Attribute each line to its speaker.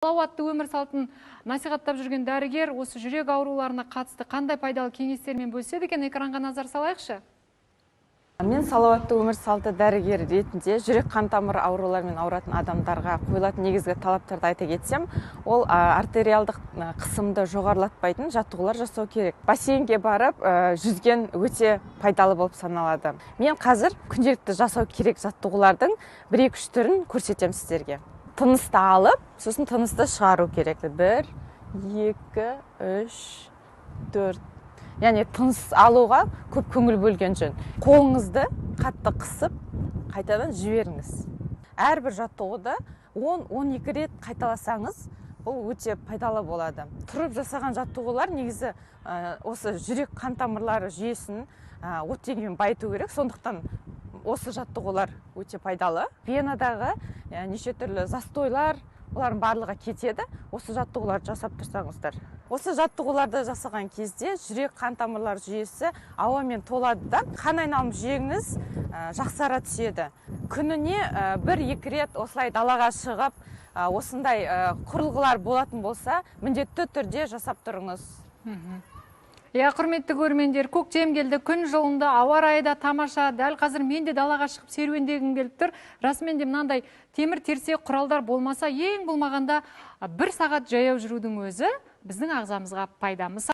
Speaker 1: Салауатты өмір салтын насихаттап жүрген дәрігер осы жүрек ауруларына қатысты қандай пайдалы кеңестермен бөліседі екен, экранға назар салайықшы.
Speaker 2: Мен салауатты өмір салты дәрігері ретінде жүрек қан тамыр ауруларымен ауыратын адамдарға қойылатын негізгі талаптарды айта кетсем, ол артериалдық қысымды жоғарылатпайтын жаттығулар жасау керек. Бассейнге барып жүзген өте пайдалы болып саналады. Мен қазір күнделікті жасау керек жаттығулардың 1-2 түрін көрсетемін сіздерге. Тынысты алып, сосын тынысты шығару керек. 1, 2, 3, 4. Яғни тыныс алуға көп көңіл бөлген жөн. Қолыңызды қатты қысып, қайтадан жіберіңіз. Әрбір жаттығуды 10-12 рет қайталасаңыз, бұл өте пайдалы болады. Тұрып жасаған жаттығулар негізі осы жүрек қан тамырлары жүйесін оттегімен байыту керек. Сондықтан осы жаттығулар өте пайдалы. Венадағы неше түрлі застойлар, олардың барлығы кетеді. Осы жаттығуларды жасап тұрсаңыздар. Осы жаттығуларды жасаған кезде жүрек қан тамырлар жүйесі ауамен толады да, қан айналым жүйеңіз жақсара түседі. Күніне 1-2 рет осылай далаға шығып, осындай құрылғылар болатын болса, міндетті түрде жасап тұрыңыз.
Speaker 1: Құрметті көрермендер, көктем келді, күн жылынды, ауа райы да тамаша. Дәл қазір мен де далаға шығып серуендегім келіп тұр. Расымен де мынандай темір терсек құралдар болмаса, ең болмағанда 1 сағат жаяу жүрудің өзі біздің ағзамызға пайдамыз.